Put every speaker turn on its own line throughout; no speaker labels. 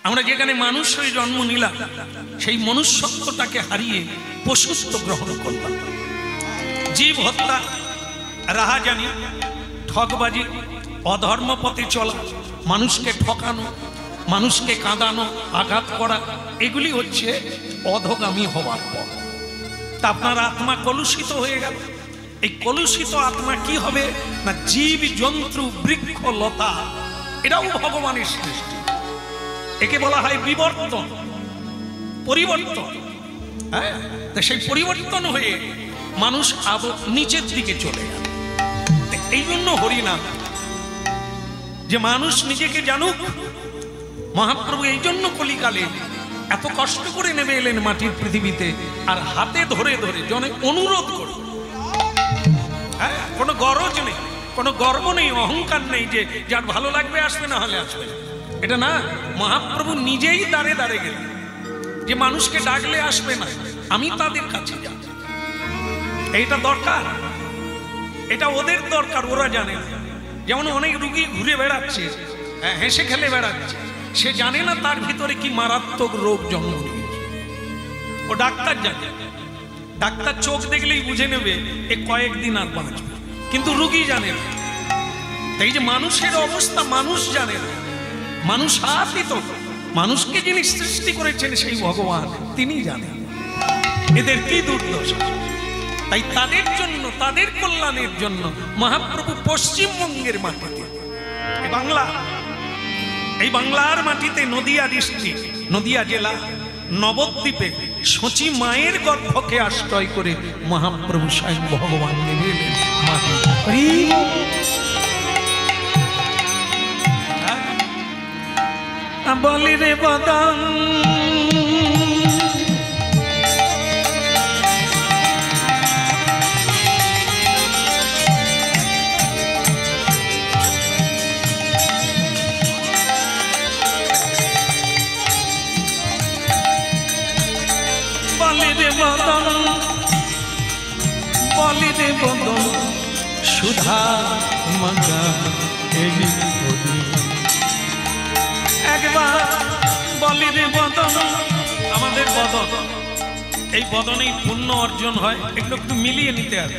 আমরা যেখানে মানুষ হয়ে জন্ম নিলাম, সেই মনুষ্যত্বটাকে হারিয়ে পশুত্ব গ্রহণ করলাম। জীব হত্যা, রাহাজানি, ঠকবাজি, অধর্ম পথে চলা, মানুষকে ঠকানো, মানুষকে কাঁদানো, আঘাত করা, এগুলি হচ্ছে অধগামী হওয়ার পর। তা আপনার আত্মা কলুষিত হয়ে গেল। এই কলুষিত আত্মা কি হবে না, জীব জন্তু বৃক্ষ লতা এটাও ভগবানের সৃষ্টি। একে বলা হয় বিবর্তন, পরিবর্তন। হ্যাঁ, তা সেই পরিবর্তন হয়ে মানুষ আবার নিচের দিকে চলে গেল। এই জন্য হরিনাম, যে মানুষ নিজেকে জানুক। মহাপ্রভু এই জন্য কলিকালে এত কষ্ট করে নেমে এলেন মাটির পৃথিবীতে, আর হাতে ধরে ধরে জনে অনুরোধ করে। হ্যাঁ, কোনো গরজ নেই, কোনো গর্ব নেই, অহংকার নেই যে যার ভালো লাগবে আসবে, না হলে আসবে না, এটা না। মহাপ্রভু নিজেই দাঁড়ে দাঁড়ে গেলেন যে মানুষকে ডাকলে আসবে না, আমি তাদের কাছে যাব। এইটা দরকার, এটা ওদের দরকার, ওরা জানে না। যেমন অনেক রুগী ঘুরে বেড়াচ্ছে, হেসে খেলে বেড়াচ্ছে, সে জানে না তার ভিতরে কি মারাত্মক রোগ জন্ম নিয়েছে। ও ডাক্তার জানে, ডাক্তার চোখ দেখলেই বুঝে নেবে এ কয়েকদিন আর বাঁচবে, কিন্তু রুগী জানে না। এই যে মানুষের অবস্থা মানুষ জানে না, মানুষ আতীত, মানুষকে যিনি সৃষ্টি করেছেন সেই ভগবান তিনি জানেন এদের কি দুর্দশা। তাই তাদের জন্য, তাদের কল্যাণের জন্য মহাপ্রভু পশ্চিমবঙ্গের মাটিতে, এই বাংলার মাটিতে নদিয়া ডিস্ট্রিক্ট, নদিয়া জেলা নবদ্বীপে সচি মায়ের গর্ভকে আশ্রয় করে মহাপ্রভু স্বয়ং ভগবান নেমে এলেন মাটি। বলি রে বদন বলি রে বদন সুধা মঙ্গা, একবার বলি রে বদন, আমাদের বদন, এই বদনেই পুণ্য অর্জন হয়। এগুলো একটু মিলিয়ে নিতে হবে।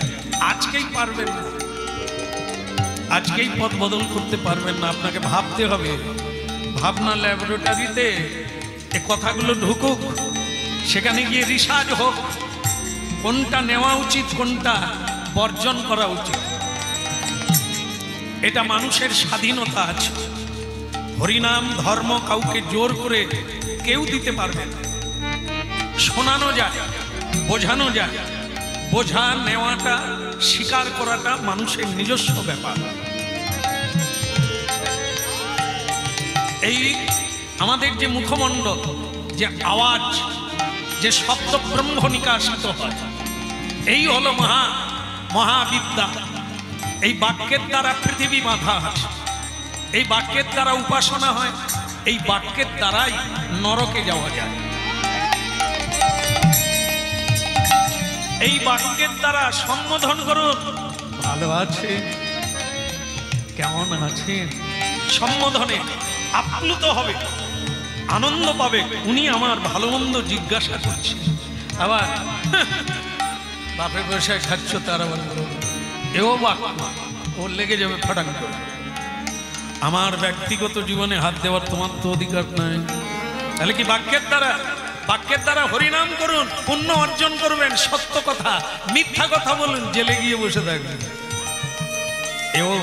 আজকেই পারবেন না, আজকেই পথ বদল করতে পারবেন না, আপনাকে ভাবতে হবে। ভাবনা ল্যাবরেটরিতে এই কথাগুলো ঢুকুক, সেখানে গিয়ে রিসার্চ হোক, কোনটা নেওয়া উচিত, কোনটা বর্জন করা উচিত। এটা মানুষের স্বাধীনতা আছে। হরিনাম ধর্ম কাউকে জোর করে কেউ দিতে পারবে না। শোনানো যায়, বোঝানো যায়, বোঝা নেওয়াটা, স্বীকার করাটা মানুষের নিজস্ব ব্যাপার। এই আমাদের যে মুখমণ্ডল, যে আওয়াজ, যে শব্দ ব্রহ্ম নিকাশিত হয়, এই হলো মহাবিদ্যা। এই বাক্যের দ্বারা পৃথিবী বাঁধা আছে, এই বাক্যের দ্বারা উপাসনা হয়, এই বাক্যের দ্বারাই নরকে যাওয়া যায়। এই বাক্যের দ্বারা সম্বোধন করুন, ভালো আছে, কেমন আছেন, সম্বোধনে আপ্লুত হবে, আনন্দ পাবে। উনি আমার ভালো মন্দ জিজ্ঞাসা করছে। আবার বাপের পয়সায় খাচ্ছ, তার আবার এও বাক্য, ওর লেগে যাবে ফাটাং করে। আমার ব্যক্তিগত জীবনে হাত দেওয়ার তোমার তো অধিকার নাই। তাহলে কি বাক্যের দ্বারা হরিনাম করুন, পুণ্য অর্জন করবেন। সত্য কথা, মিথ্যা কথা বলুন, জেলে গিয়ে বসে থাকবেন। এও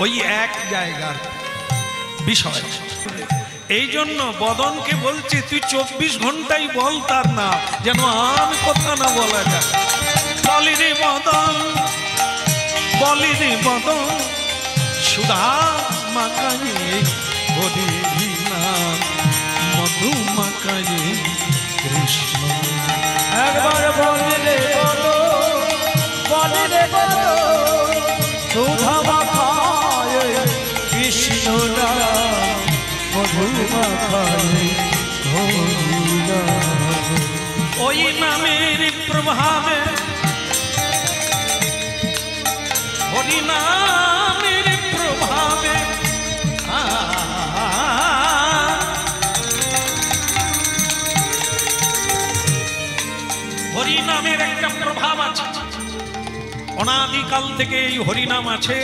ওই এক জায়গার বিষয়। এই জন্য বদনকে বলছি, তুই 24 ঘন্টাই বল তার নাম, যেন আর কথা না বলা যায়। বলি রে বদন, বলি রে বদন সুধা মাকায়ে, হরি নাম মধু মাকায়ে কৃষ্ণ। একবার বলি রে বদন, বলি রে বদন সুধা মাকায়ে কৃষ্ণ নাম মধু মাকায়ে হরি নাম। ওই নামের প্রভাবে, হরি নামের প্রভাবে অনাদিকাল থেকে এই হরিনাম আছে,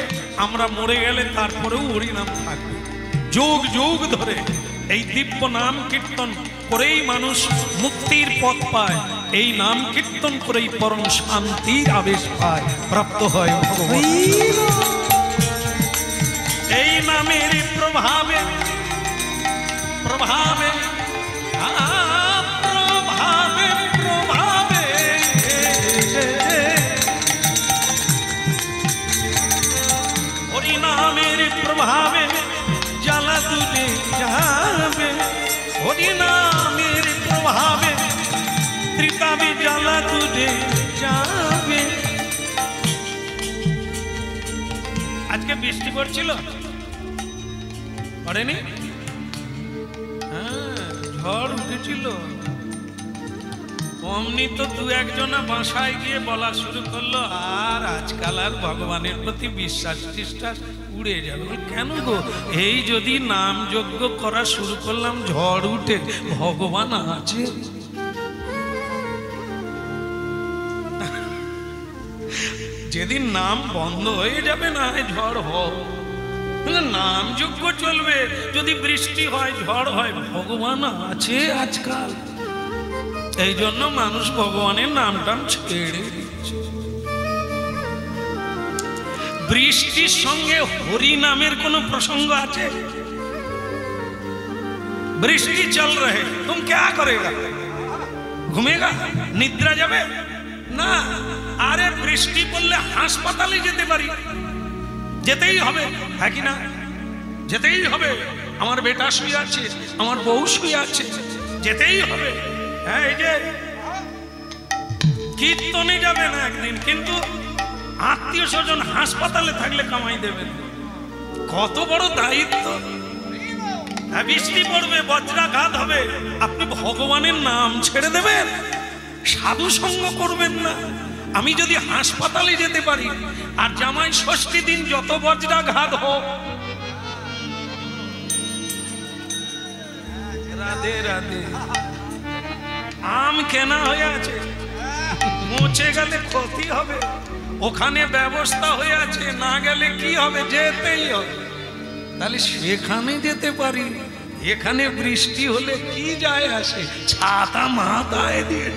আমরা মরে গেলে তারপরেও হরিনাম থাকবে। যুগ যুগ ধরে এই দিব্য নাম কীর্তন করেই মানুষ মুক্তির পথ পায়, এই নাম কীর্তন করেই পরম শান্তির আবেশ পায়, প্রাপ্ত হয় ভগবান। এই নামের প্রভাবে প্রভাবে প্রভাবে প্রভাবে হরিনামের প্রভাবে জ্বালা তুলে যাবে, হরিনামের প্রভাবে ত্রিতাবে জ্বালা তুলে যাবে। আজকে বৃষ্টি পড়ছিল, পড়েনি? হ্যাঁ, ঝড় উঠেছিল। অমনি তো দু একজনা বাসায় গিয়ে বলা শুরু করলো, আর আজকাল আর ভগবানের প্রতি বিশ্বাস টিশ্বাস উড়ে যাবে। কেন গো? এই যদি নাম যজ্ঞ করা শুরু করলাম, ঝড় উঠে, ভগবান আছে? যেদিন নাম বন্ধ হয়ে যাবে না ঝড় হোক, নাম যজ্ঞ চলবে। যদি বৃষ্টি হয়, ঝড় হয়, ভগবান আছে আজকাল। এই জন্য মানুষ ভগবানের নামটাম ছেড়ে দিচ্ছে। বৃষ্টির সঙ্গে হরি নামের কোন প্রসঙ্গ আছে? বৃষ্টি চল রহে, তুম ক্যা করেগা? ঘুমেগা? নিদ্রা যাবে না। আরে বৃষ্টি পড়লে হাসপাতালে যেতে পারি, যেতেই হবে, হ্যাঁ কি না? যেতেই হবে। আমার বেটা শুয়ে আছে, আমার বউ শুয়ে আছে, যেতেই হবে। হ্যাঁ, এই যে কীর্তনে যাবে না একদিন, কিন্তু আত্মীয় স্বজন হাসপাতালে থাকলে কামাই দেবেন। কত বড় দায়িত্ব! বৃষ্টি পড়বে, বজ্রাঘাত হবে, আপনি ভগবানের নাম ছেড়ে দেবেন, সাধু সঙ্গ করবেন না। আমি যদি হাসপাতালে যেতে পারি, আর জামাই ষষ্ঠী দিন যত বজ্রাঘাত হোক, রাধে রাধে, আম কেনা হয়ে আছে, পৌঁছে গেলে ক্ষতি হবে, ওখানে ব্যবস্থা হয়ে আছে, না গেলে কি হবে? যেতেই হবে। তাহলে সেখানে যেতে পারি, এখানে বৃষ্টি হলে কি যায় আসে? ছাতা মাথায় দিয়ে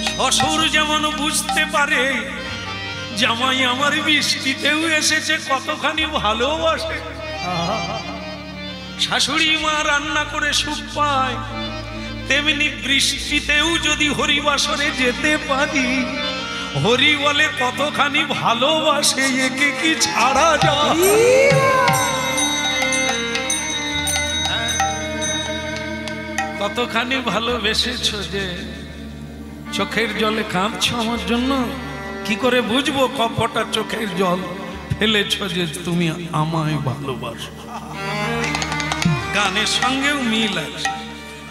শ্বশুর যেমন বুঝতে পারে জামাই আমার বৃষ্টিতেও এসেছে, কতখানি ভালোবাসে। শাশুড়ি মা রান্না করে সুখ পায়, তেমনি বৃষ্টিতেও যদি হরিবাসরে যেতে পারি, হরি বলে কতখানি ভালোবাসে, একে কি ছাড়া যায়? কতখানি ভালোবেসেছ যে চোখের জলে কাঁদছ আমার জন্য। কি করে বুঝবো কপটা চোখের জল ফেলেছ যে তুমি আমায় ভালোবাসো? গানের সঙ্গেও মিল আছে।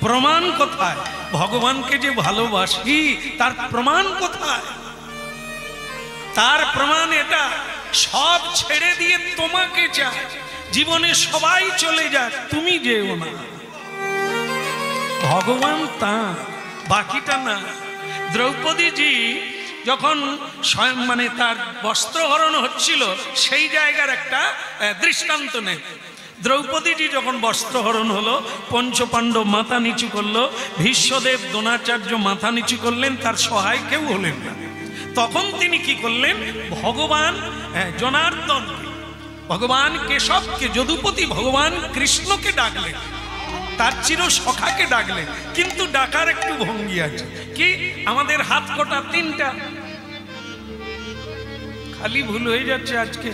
প্রমাণ কোথায়? ভগবানকে যে ভালোবাসি তার প্রমাণ কোথায়? তার প্রমাণ এটা, সব ছেড়ে দিয়ে তোমাকে চায়, জীবনে সবাই চলে যাক, তুমি যেও না। ভগবান তা, বাকিটা না। দ্রৌপদীজি যখন মানে তার বস্ত্রহরণ হচ্ছিল, সেই জায়গার একটা দৃষ্টান্ত নেই। দ্রৌপদীজি যখন বস্ত্রহরণ হলো, পঞ্চপাণ্ডব মাথা নিচু করলো, ভীষ্মদেব দ্রোণাচার্য মাথা নিচু করলেন, তার সহায় কেউ হলেন না। তখন তিনি কি করলেন? ভগবান জনার্দনকে, ভগবান কেশবকে, যদুপতি ভগবান কৃষ্ণকে ডাকলেন, তার চির সখাকে ডাকলেন। কিন্তু ডাকার একটু ভঙ্গি আছে। কি? আমাদের হাত কটা? তিনটা। খালি ভুল হয়ে যাচ্ছে আজকে।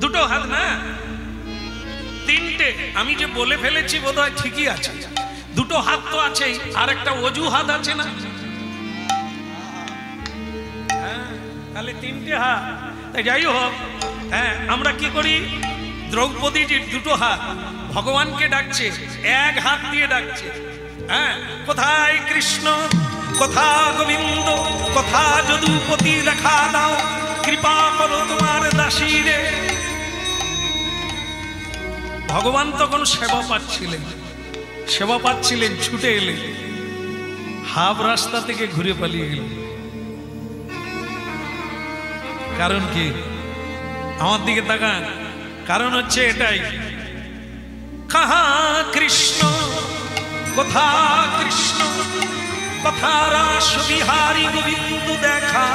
দুটো হাত না, তিনটে। আমি যে বলে ফেলেছি বোধহয় ঠিকই আছে। দুটো হাত তো আছেই, আর একটা অজু হাত আছে না? হ্যাঁ, তাহলে তিনটে হাত। তাই যাই হোক, হ্যাঁ, আমরা কি করি? দ্রৌপদীজির দুটো হাত ভগবানকে ডাকছে, এক হাত দিয়ে ডাকছে। হ্যাঁ, কোথায় কৃষ্ণ, কোথা গোবিন্দ, কোথা যদুপতি, দেখা দাও, কৃপা করো তোমার দাসীরে। ভগবান তখন সেবা পাচ্ছিলেন, ছুটে এলেন, হাফ রাস্তা থেকে ঘুরে পালিয়ে গেল। কারণ কি? আমার দিকে তাকান। কারণ হচ্ছে এটাই, কাহা কৃষ্ণ কোথা কৃষ্ণ কোথা রাস বিহারী গোবিন্দ দেখা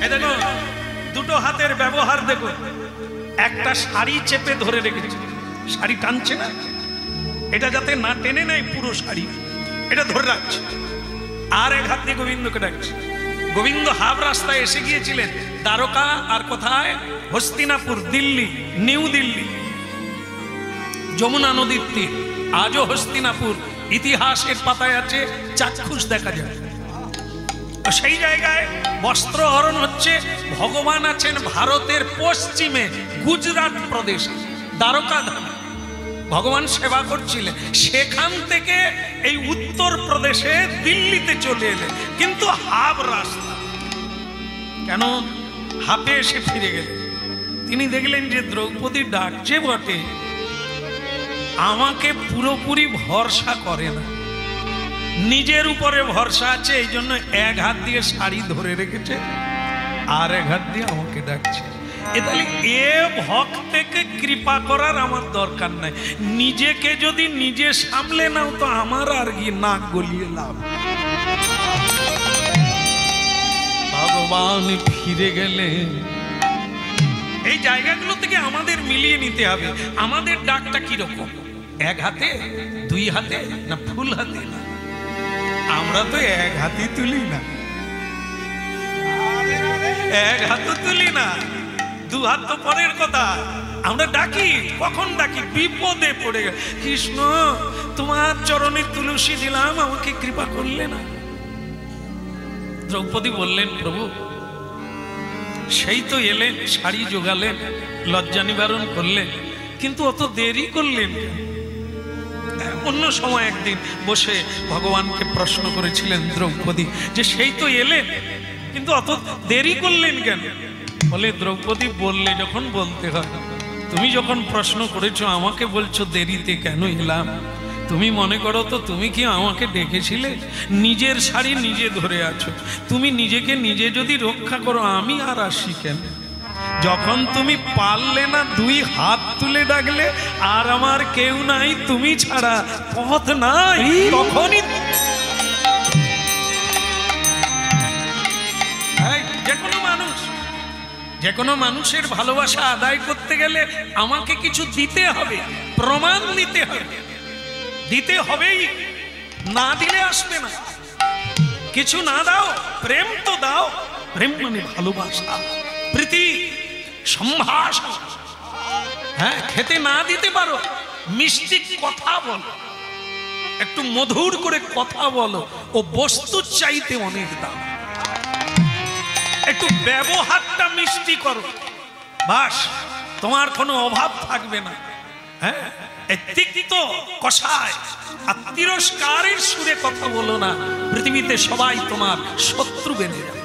এই দেখো দুটো হাতের ব্যবহার দেখো। একটা শাড়ি চেপে ধরে রেখেছে, শাড়ি টানছে না, এটা যাতে না টেনে নেয় পুরো শাড়ি, এটা ধরে রাখছে। আর এক হাত দিয়ে গোবিন্দকে ডাকছে। গোবিন্দ হাফ রাস্তায় এসে গিয়েছিলেন দ্বারকা আর কোথায়? হস্তিনাপুর, দিল্লি, নিউ দিল্লি, যমুনা নদীর তীর। আজও হস্তিনাপুর ইতিহাসের পাতায় আছে, চাক্ষুষ দেখা যায়। সেই জায়গায় বস্ত্র হরণ হচ্ছে। ভগবান আছেন ভারতের পশ্চিমে গুজরাট প্রদেশে দ্বারকা ধামে ভগবান সেবা করছিলেন। সেখান থেকে এই উত্তর প্রদেশে দিল্লিতে চলে এলেন, কিন্তু হাফ রাস্তা। কেন হাফে এসে ফিরে গেলেন? তিনি দেখলেন যে দ্রৌপদী ডাকছে বটে, আমাকে পুরোপুরি ভরসা করে না, নিজের উপরে ভরসা আছে, এই জন্য এক হাত দিয়ে শাড়ি ধরে রেখেছে, আর এক হাত দিয়ে আমাকে ডাকছে। তাহলে এ ভক্তকে কৃপা করার আমার দরকার নাই। নিজেকে যদি নিজে সামলে নাও তো আমার আর কি নাক গলিয়ে লাভ। ভগবান ফিরে গেলে এই জায়গাগুলো থেকে আমাদের মিলিয়ে নিতে হবে। আমাদের ডাকটা কিরকম? এক হাতে, দুই হাতে, না ফুল হাতে? না, আমরা তো এক হাতে তুলি না, এক হাতও তুলি না, দু হাত তো পরের কথা। আমরা ডাকি, কখন ডাকি? বিপদে পড়ে গেল, কৃষ্ণ তোমার চরণে তুলসী দিলাম, আমাকে কৃপা করলে না। দ্রৌপদী বললেন, প্রভু সেই তো এলেন, শাড়ি জোগালেন, লজ্জা নিবারণ করলেন, কিন্তু অত দেরি করলেন। অন্য সময় একদিন বসে ভগবানকে প্রশ্ন করেছিলেন দ্রৌপদী যে সেই তো এলেন, কিন্তু অত দেরি করলেন কেন? বলে, দ্রৌপদী বললে যখন বলতে হয়। তুমি যখন প্রশ্ন করেছো, আমাকে বলছো দেরিতে কেন এলাম, তুমি মনে করো তো তুমি কি আমাকে ডেকেছিলে? নিজের শাড়ি নিজে ধরে আছো, তুমি নিজেকে নিজে যদি রক্ষা করো, আমি আর আসি কেন? যখন তুমি পারলে না, দুই হাত তুলে ডাকলে, আর আমার কেউ নাই তুমি ছাড়া, পথ নাই, তখনই যে কোনো মানুষের ভালোবাসা আদায় করতে গেলে আমাকে কিছু দিতে হবে, প্রমাণ দিতে হবে, দিতে হবেই, না দিলে আসবে না। কিছু না দাও, প্রেম তো দাও। প্রেম মানে ভালোবাসা, প্রীতি, সম্ভাষণ। হ্যাঁ, খেতে না দিতে পারো, মিষ্টি কথা বলো, একটু মধুর করে কথা বলো, ও বস্তু চাইতে অনেক দাম। একটু ব্যবহারটা মিষ্টি করো, বাস তোমার কোনো অভাব থাকবে না। হ্যাঁ, তিক্ত কষায় আর তিরস্কারের সুরে কথা বলো না, পৃথিবীতে সবাই তোমার শত্রু বেনে যাবে।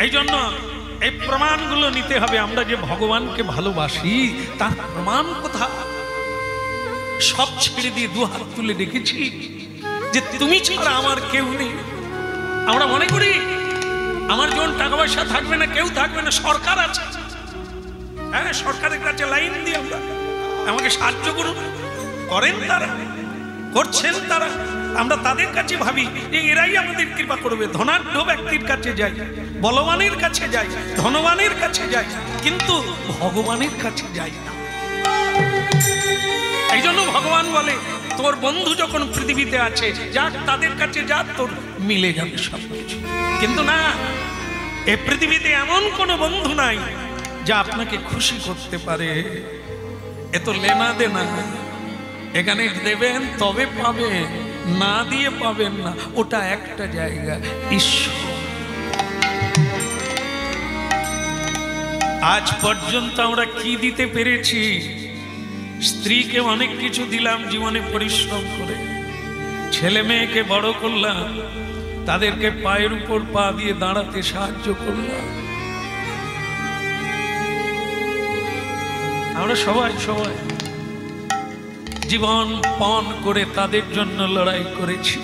এই জন্য এই প্রমাণগুলো নিতে হবে। আমরা যে ভগবানকে ভালোবাসি তার প্রমাণ কোথায়? সব ছেড়ে দিয়ে দু হাত তুলে রেখেছি যে তুমি ছাড়া আমার কেউ নেই। আমরা মনে করি আমার যখন টাকা পয়সা থাকবে না, কেউ থাকবে না, সরকার আছে। হ্যাঁ, সরকারের কাছে লাইন দিই আমরা, আমাকে সাহায্য করুন, করেন তারা, করছেন তারা। আমরা তাদের কাছে ভাবি যে এরাই আমাদের কৃপা করবে। ধনাঢ্য ব্যক্তির কাছে যাই, বলবানের কাছে যাই, ধনবানের কাছে যাই, কিন্তু ভগবানের কাছে যাই না। এই জন্য ভগবান বলে, তোর বন্ধু যখন পৃথিবীতে আছে, যাক তাদের কাছে যা, তোর মিলে যাবে সবকিছু। কিন্তু না, এই পৃথিবীতে এমন কোনো বন্ধু নাই যা আপনাকে খুশি করতে পারে। এ তো লেনা দেনা, এখানে দেবেন তবে পাবেন, না দিয়ে পাবেন না। ওটা একটা জায়গা, ঈশ্বর। আজ পর্যন্ত আমরা কি দিতে পেরেছি? স্ত্রীকে অনেক কিছু দিলাম জীবনে পরিশ্রম করে, ছেলে মেয়েকে বড় করলাম, তাদেরকে পায়ের উপর পা দিয়ে দাঁড়াতে সাহায্য করলাম। আমরা সবাই সবাই জীবন পণ করে তাদের জন্য লড়াই করেছি।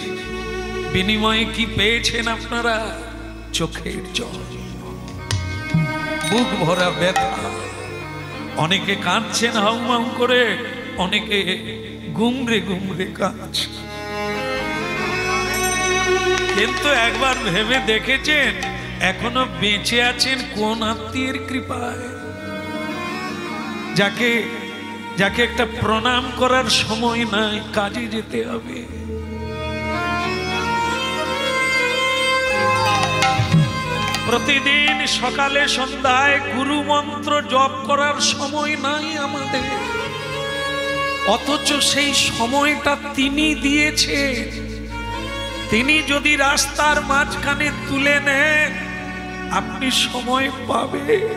বিনিময়ে কি পেয়েছেন আপনারা? চোখের জল, বুক ভরা ব্যথা। অনেকে কাঁদছেন হাউমাউ করে, অনেকে গুমরে গুমরে কাঁদছে। কিন্তু একবার ভেবে দেখেছেন এখনো বেঁচে আছেন কোন আত্মীয়ের কৃপায়? যাকে যাকে একটা প্রণাম করার সময় নাই, কাজে যেতে হবে। প্রতিদিন সকালে সন্ধ্যায় গুরু মন্ত্র জপ করার সময় নাই আমাদের, অথচ সেই সময়টা তিনি দিয়েছে। তিনি যদি রাস্তার মাঝখানে তুলে নেন, আপনি সময় পাবেন।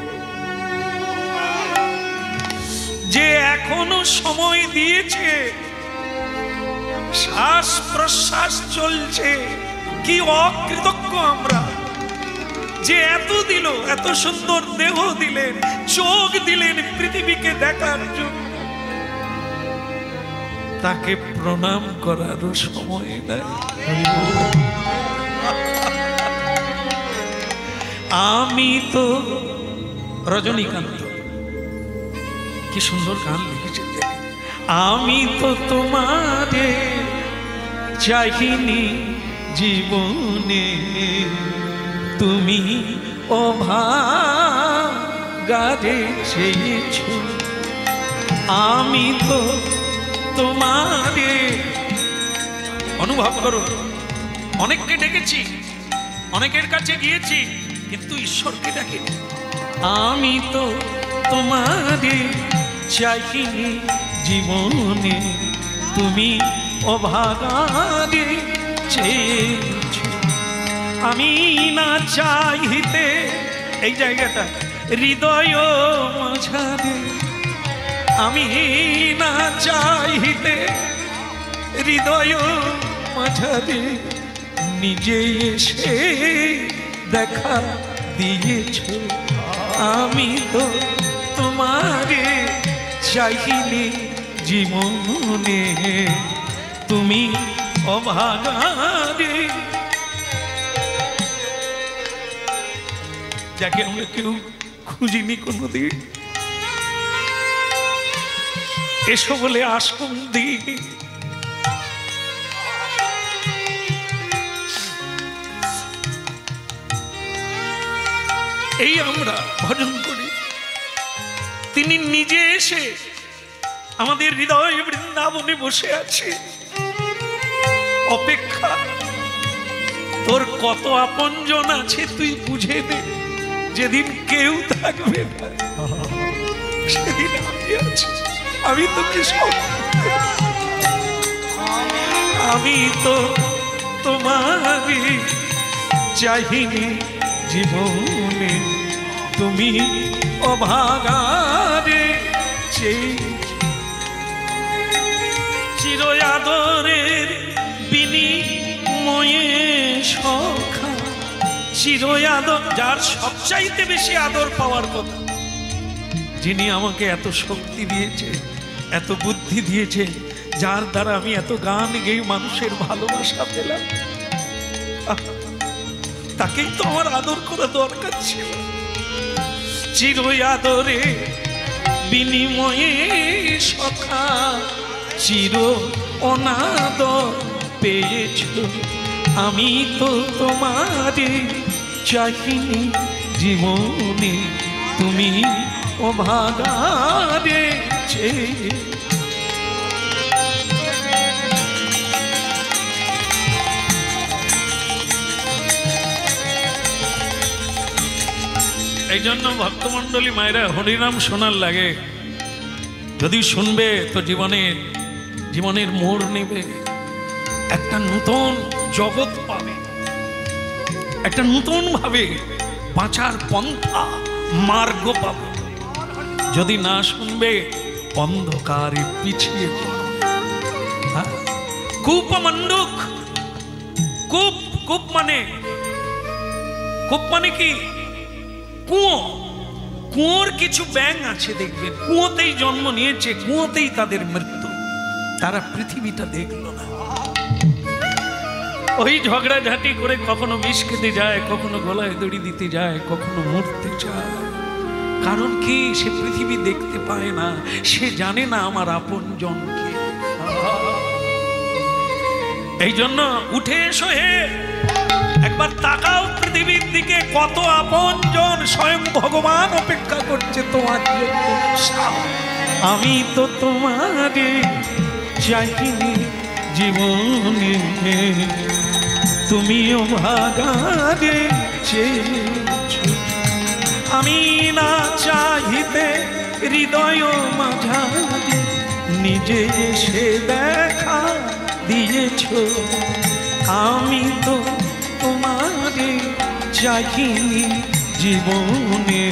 যে এখনো সময় দিয়েছে, শ্বাস প্রশ্বাস চলছে, কি অকৃতজ্ঞ আমরা। যে এত দিল, এত সুন্দর দেহ দিলেন, চোখ দিলেন পৃথিবীকে দেখার জন্য, তাকে প্রণাম করারও সময় নাই। আমি তো রজনীকান্ত কি সুন্দর গান লিখেছে, আমি তো তোমারে চাইনি জীবনে, তুমি অভাগারে চেয়েছো। আমি তো তোমারে, অনুভব করো, অনেককে ডেকেছি, অনেকের কাছে গিয়েছি, কিন্তু ঈশ্বরকে ডাকিনি। আমি তো তোমারে চাইনি জীবনে, তুমি অভাগারে চেয়েছো। আমি না চাইতে, এই জায়গাটা হৃদয় মাঝারে, আমি না চাইতে হৃদয় মাঝারে নিজে এসে দেখা দিয়েছ। আমি তো তোমারে চাইনি জীবনে, তুমি অভাগারে। যাকে আমরা কেউ খুঁজিনি কোনোদিন, এসো বলে আসন দিই। এই আমরা ভজন করি, তিনি নিজে এসে আমাদের হৃদয় বৃন্দাবনে বসে আছে, অপেক্ষা। তোর কত আপনজন আছে তুই বুঝে নে, যেদিন কেউ থাকবে না সেদিন আমি আছি। আমি তোকে সব, আমি তো তোমারে চাইনি জীবনে, তুমি অভাগারে চির আদরের বিনিময়ে সখা। চির আদর, যার সবচাইতে বেশি আদর পাওয়ার কথা, যিনি আমাকে এত শক্তি দিয়েছে, এত বুদ্ধি দিয়েছে, যার দ্বারা আমি এত গান গেয়ে মানুষের ভালোবাসা পেলাম, তাকেই তো আমার আদর করা দরকার ছিল। চির আদরে বিনিময়ে সখা, চির অনাদর পেয়েছ। আমি তো তোমারে চাইনি জীবনে, তুমি অভাগারে চেয়ে। এই জন্য ভক্তমণ্ডলী মায়েরা হরিনাম শোনার লাগে, যদি শুনবে তো জীবনের মোড় নেবে, একটা নতুন জগৎ পাবে, একটা নতুন ভাবে বাঁচার পন্থা মার্গ পাবে। যদি না শুনবে অন্ধকারে পিছিয়ে কূপ মণ্ডুক। কূপ মানে কি? কুয়ো। কুয়োর কিছু ব্যাঙ আছে দেখবেন, কুয়োতেই জন্ম নিয়েছে, কুয়োতেই তাদের মৃত্যু, তারা পৃথিবীটা দেখলো না। ওই ঝগড়াঝাটি করে কখনো বিষ খেতে যায়, কখনো গলায় দড়ি দিতে যায়, কখনো মরতে যায়। কারণ কি? সে পৃথিবী দেখতে পায় না, সে জানে না আমার আপন জনকে। এই জন্য উঠে এসো হে, একবার তাকাও পৃথিবীর দিকে, কত আপন জন স্বয়ং ভগবান অপেক্ষা করছে তোমার জন্য। আমি তো তোমারে চাইনি জীবনে, তুমিও ভাগারে চেয়েছো। আমি না চাহিতে হৃদয় মাঝারে নিজে এসে দেখা দিয়েছো। আমি তো তোমারে চাইনি জীবনে,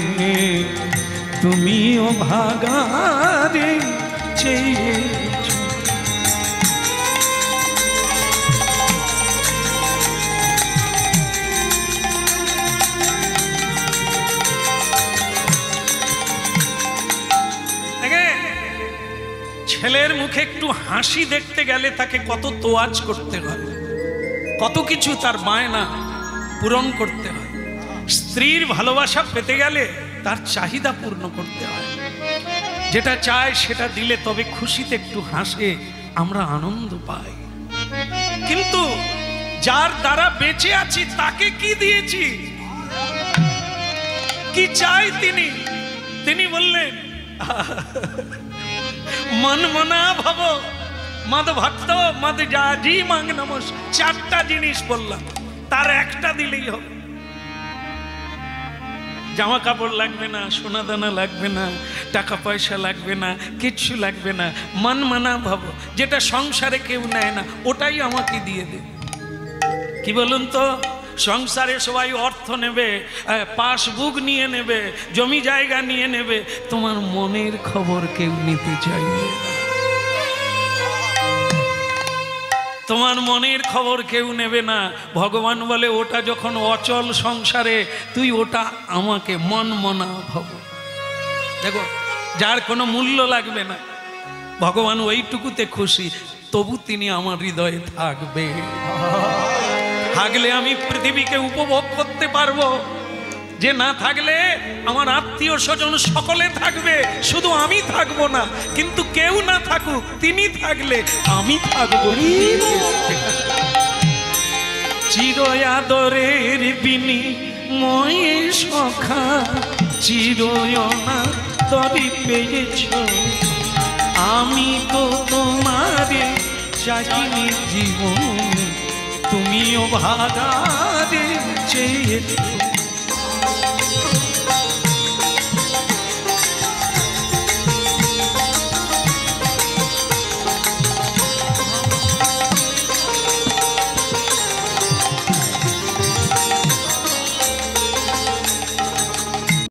তুমিও ভাগারে চেয়েছো। ছেলের মুখে একটু হাসি দেখতে গেলে তাকে কত তোয়াজ করতে হয়, কত কিছু তার বায়না পূরণ করতে হয়। স্ত্রীর ভালোবাসা পেতে গেলে তার চাহিদা পূর্ণ করতে হয়। যেটা চায় সেটা দিলে তবে খুশিতে একটু হাসে, আমরা আনন্দ পাই। কিন্তু যার দ্বারা বেঁচে আছি তাকে কি দিয়েছি, কি চাই তিনি? তিনি বললেন মন মনা ভব মদ ভক্ত মদ জাজি মাং নমস। চারটা জিনিস বললাম, তার একটা দিলেই হবে। জামা কাপড় লাগবে না, সোনা দানা লাগবে না, টাকা পয়সা লাগবে না, কিচ্ছু লাগবে না। মন মানা ভব, যেটা সংসারে কেউ নেয় না ওটাই আমাকে দিয়ে দে। কি বলুন তো? সংসারে সবাই অর্থ নেবে, পাসবুক নিয়ে নেবে, জমি জায়গা নিয়ে নেবে, তোমার মনের খবর কেউ নিতে চাইবে না। তোমার মনের খবর কেউ নেবে না। ভগবান বলে ওটা যখন অচল সংসারে, তুই ওটা আমাকে মন মনা ভব। দেখো, যার কোনো মূল্য লাগবে না, ভগবান ওইটুকুতে খুশি, তবু তিনি আমার হৃদয়ে থাকবে। থাকলে আমি পৃথিবীকে উপভোগ করতে পারবো। যে না থাকলে আমার আত্মীয় স্বজন সকলে থাকবে, শুধু আমি থাকবো না। কিন্তু কেউ না থাকুক, তিনি থাকলে আমি থাকবো। চির আদরের বিনিময়ে সখা চিরয়নাদরে পেয়েছ। আমি তো তোমারে চাইনি জীবন, তুমিও ভাগারে চেয়েছো।